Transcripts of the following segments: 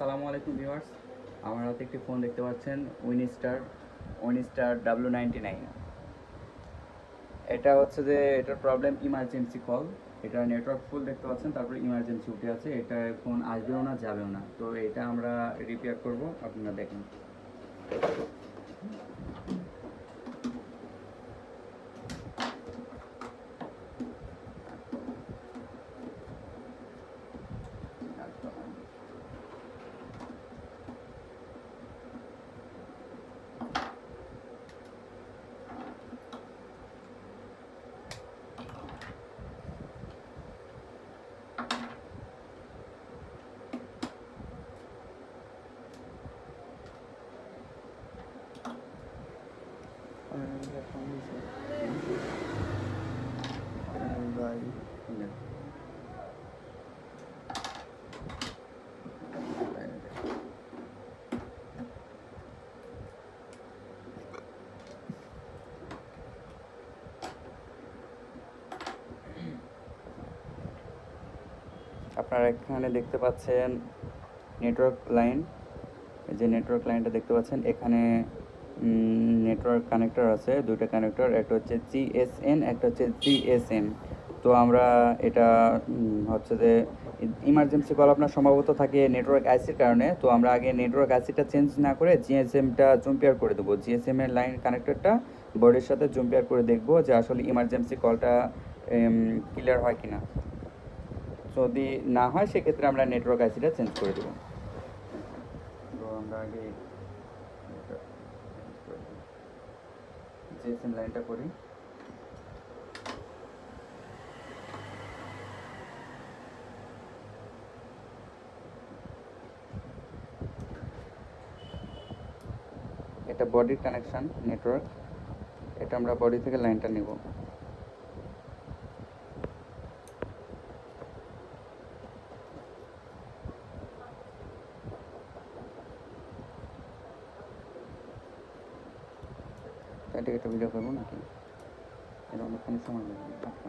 আসসালামু আলাইকুম ভিউয়ার্স, আমার হাতে একটি ফোন দেখতে পাচ্ছেন উইনস্টার W99। এটা হচ্ছে যে এটার প্রবলেম ইমার্জেন্সি কল। এটা নেটওয়ার্ক ফুল দেখতে পাচ্ছেন, তারপরে ইমার্জেন্সি উঠে আছে। এটা ফোন আসবেও না যাবেও না, তো এটা আমরা রিপেয়ার করব, আপনারা দেখেন। আপনারা এখানে দেখতে পাচ্ছেন নেটওয়ার্ক লাইন। এই যে নেটওয়ার্ক লাইনটা দেখতে পাচ্ছেন, এখানে নেটওয়ার্ক কানেক্টর আছে, দুইটা কানেক্টর, একটা হচ্ছে জিএসএন, একটা হচ্ছে জিএসএম। তো আমরা এটা হচ্ছে যে ইমার্জেন্সি কল আপনার সম্ভবত থাকে নেটওয়ার্ক আইসির কারণে। তো আমরা আগে নেটওয়ার্ক আইসিটা চেঞ্জ না করে জিএসএমটা জুম্পিয়ার করে দেবো। জিএসএম এর লাইন কানেক্টরটা বোর্ডের সাথে জুম্পিয়ার করে দেখবো যে আসলে ইমার্জেন্সি কলটা ক্লিয়ার হয় কিনা। যদি না হয় সেক্ষেত্রে আমরা নেটওয়ার্ক আইসিটা চেঞ্জ করে দেবো। তো আমরা আগে জিএসএম লাইনটা করি। এটা বডির কানেকশন নেটওয়ার্ক, এটা আমরা বডি থেকে লাইনটা নেব। এটাকে একটা ভিডিও করবো নাকি, এটা অনেকক্ষণ সময় লাগবে। আচ্ছা,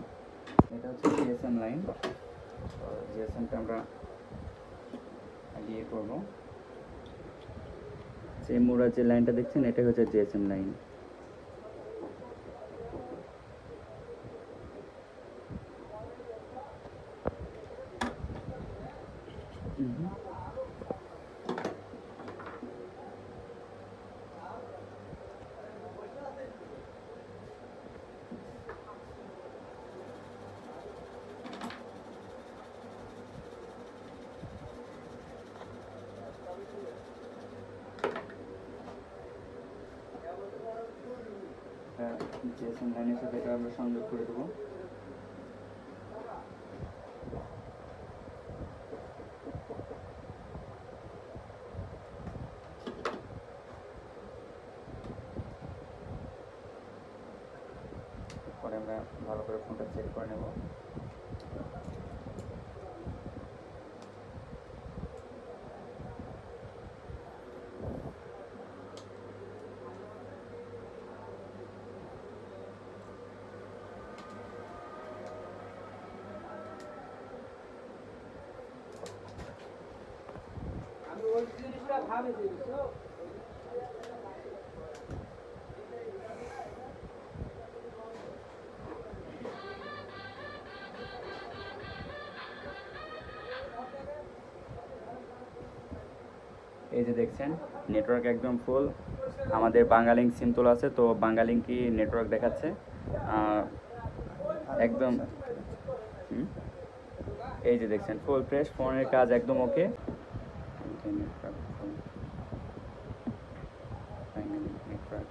এটা হচ্ছে জিএসএম লাইন। তো জিএসএমটা আমরা দিয়ে করবো। যে মোড়া যে লাইনটা দেখছেন, এটা হচ্ছে জিএসএম লাইন। জিএসএম লাইনের সাথে এটা আমরা সংযোগ করে দেবো। পরে আমরা ভালো করে ফোনটা চেক করে নেব। এই যে দেখছেন নেটওয়ার্ক একদম ফুল। আমাদের বাংলালিংক সিম তোলা আছে, তো বাংলালিংকই নেটওয়ার্ক দেখাচ্ছে একদম। এই যে দেখছেন ফুল ফ্রেশ, ফোনের কাজ একদম ওকে। নেটওয়ার্ক